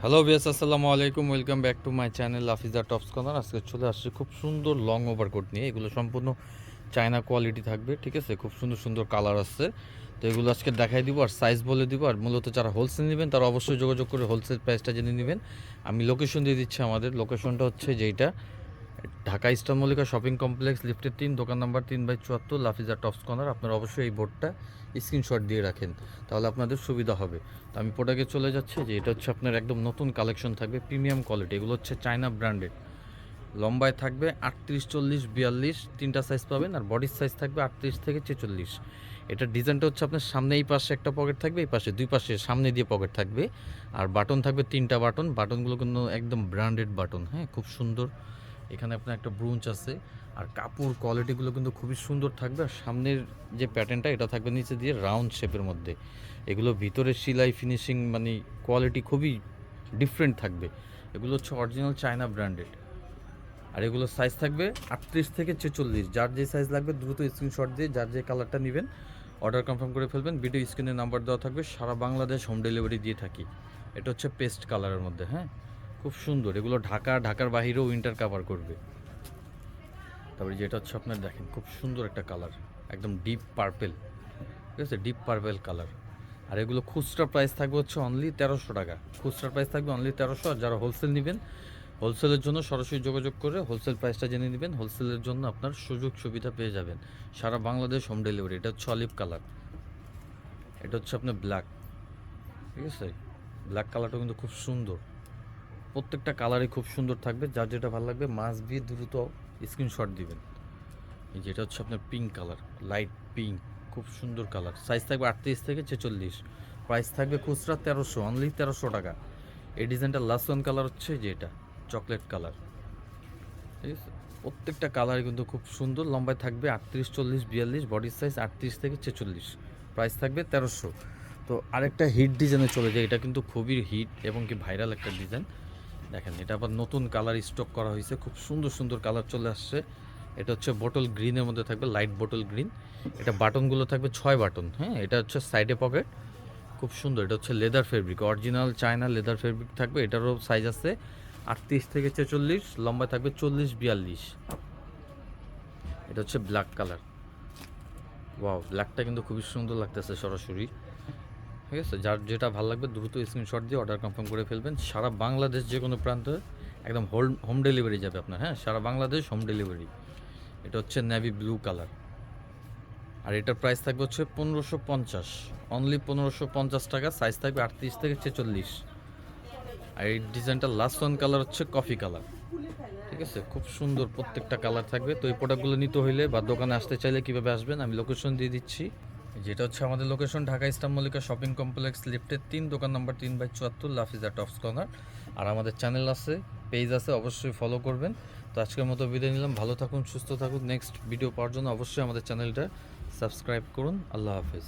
Hello বিয়াস, আসসালামু আলাইকুম। Welcome back to my channel Lafiza tops corner. আজকে চলে আসছে খুব সুন্দর লং ওভারকোট নিয়ে। এগুলো সম্পূর্ণ চায়না কোয়ালিটি থাকবে, ঠিক আছে। খুব সুন্দর সুন্দর কালার আছে। তো এগুলো আজকে দেখাই দিব আর সাইজ বলে দিব। আর মূলত যারা হোলসেল নেবেন তারা অবশ্যই যোগাযোগ করে হোলসেল প্রাইসটা জেনে নেবেন। আমি লোকেশন দিয়ে দিচ্ছি। আমাদের লোকেশনটা হচ্ছে যেইটা Dhaka eastern Mallika shopping complex লিফটের 3, দোকান নাম্বার 3/74, লাফিজা টপস কর্নার। আপনারা অবশ্যই এই বোর্ডটা স্ক্রিনশট দিয়ে রাখেন, তাহলে আপনাদের সুবিধা হবে। তো আমি প্রোডাক্টে চলে যাচ্ছি যে এটা হচ্ছে আপনার একদম নতুন কালেকশন থাকবে, প্রিমিয়াম কোয়ালিটি। এগুলো হচ্ছে চায়না ব্র্যান্ডেড। লম্বায় থাকবে 38, 40, 42, তিনটা সাইজ পাবেন। আর বডির সাইজ থাকবে 38 থেকে 46। এটার ডিজাইনটা হচ্ছে আপনার সামনে এই পাশে একটা পকেট থাকবে, এই পাশে দুই পাশে সামনে দিয়ে পকেট থাকবে। আর বাটন থাকবে 3টা বাটন। বাটনগুলো কিন্তু একদম ব্র্যান্ডেড বাটন, হ্যাঁ, খুব সুন্দর। এখানে আপনার একটা ব্রুঞ্চ আছে। আর কাপড় কোয়ালিটিগুলো কিন্তু খুবই সুন্দর থাকবে। আর সামনের যে প্যাটার্নটা এটা থাকবে নিচে দিয়ে রাউন্ড শেপের মধ্যে। এগুলো ভিতরে সেলাই ফিনিশিং মানে কোয়ালিটি খুবই ডিফারেন্ট থাকবে। এগুলো হচ্ছে অরিজিনাল চায়না ব্র্যান্ডেড। আর এগুলো সাইজ থাকবে 38 থেকে 46। যার যে সাইজ লাগবে দ্রুত স্ক্রিনশট দিয়ে যার যে কালারটা নেবেন অর্ডার কনফার্ম করে ফেলবেন। ভিডিও স্ক্রিনে নাম্বার দেওয়া থাকবে। সারা বাংলাদেশ হোম ডেলিভারি দিয়ে থাকি। এটা হচ্ছে পেস্ট কালারের মধ্যে, হ্যাঁ, খুব সুন্দর। এগুলো ঢাকার বাহিরেও উইন্টার কাভার করবে। তারপরে যেটা হচ্ছে আপনার দেখেন খুব সুন্দর একটা কালার, একদম ডিপ পার্পেল, ঠিক আছে, ডিপ পার্পেল কালার। আর এগুলো খুচরা প্রাইস থাকবে হচ্ছে অনলি 1300 টাকা। খুচরা প্রাইস থাকবে অনলি 1300। আর যারা হোলসেল নেবেন হোলসেলের জন্য সরাসরি যোগাযোগ করে হোলসেল প্রাইসটা জেনে নেবেন। হোলসেলের জন্য আপনার সুযোগ সুবিধা পেয়ে যাবেন সারা বাংলাদেশ হোম ডেলিভারি। এটা হচ্ছে অলিভ কালার, এটা হচ্ছে আপনার ব্ল্যাক, ঠিক আছে। ব্ল্যাক কালারটা কিন্তু খুব সুন্দর। প্রত্যেকটা কালারই খুব সুন্দর থাকবে। যার যেটা ভালো লাগবে মাস্ট বি দ্রুত স্ক্রিনশট দিবেন। এই যেটা হচ্ছে আপনার পিঙ্ক কালার, লাইট পিঙ্ক, খুব সুন্দর কালার। সাইজ থাকবে 38 থেকে 46। প্রাইস থাকবে খুচরা 1300, অনলি 1300 টাকা। এই ডিজাইনটা লাস্ট ওয়ান কালার হচ্ছে যেটা চকলেট কালার, ঠিক আছে। প্রত্যেকটা কালার কিন্তু খুব সুন্দর। লম্বায় থাকবে 38, 40, 42, বডির সাইজ 38 থেকে 46। প্রাইস থাকবে 1300। তো আরেকটা হিট ডিজাইনে চলে যায়। এটা কিন্তু খুবই হিট এবং কি ভাইরাল একটা ডিজাইন। দেখেন এটা আবার নতুন কালার স্টক করা হয়েছে, খুব সুন্দর সুন্দর কালার চলে আসছে। এটা হচ্ছে বোটল গ্রিনের মধ্যে থাকবে, লাইট বোটল গ্রিন। এটা বাটনগুলো থাকবে 6 বাটন, হ্যাঁ। এটা হচ্ছে সাইডে পকেট, খুব সুন্দর। এটা হচ্ছে leather fabric, original China leather fabric থাকবে। এটারও সাইজ আছে 38 থেকে 46, লম্বা থাকবে 40, 42। এটা হচ্ছে ব্ল্যাক কালার। ওয়াও, ব্ল্যাকটা কিন্তু খুবই সুন্দর লাগতেছে সরাসরি, ঠিক আছে। যার যেটা ভালো লাগবে দ্রুত স্ক্রিনশট দিয়ে অর্ডার কনফার্ম করে ফেলবেন। সারা বাংলাদেশ যে কোনো প্রান্তে একদম হোম ডেলিভারি যাবে আপনার, হ্যাঁ, সারা বাংলাদেশ হোম ডেলিভারি। এটা হচ্ছে নেভি ব্লু কালার। আর এটার প্রাইস থাকবে হচ্ছে 1550, অনলি 1550 টাকা। সাইজ থাকবে 38 থেকে 46। আর এই ডিজাইনটা লাস্ট ওয়ান কালার হচ্ছে কফি কালার, ঠিক আছে। খুব সুন্দর প্রত্যেকটা কালার থাকবে। তো এই প্রোডাক্টগুলো নিতে হইলে বা দোকানে আসতে চাইলে কীভাবে আসবেন আমি লোকেশন দিয়ে দিচ্ছি। যেটা হচ্ছে আমাদের location Dhaka eastern Mallika shopping complex লিফটের 3, দোকান নাম্বার 3/74, লাফিজা টপস কর্নার। আর আমাদের চ্যানেল আছে, পেজ আছে, অবশ্যই ফলো করবেন। তো আজকের মতো বিদায় নিলাম। ভালো থাকুন, সুস্থ থাকুন। নেক্সট ভিডিও পাওয়ার জন্য অবশ্যই আমাদের চ্যানেলটা সাবস্ক্রাইব করুন। আল্লাহ হাফেজ।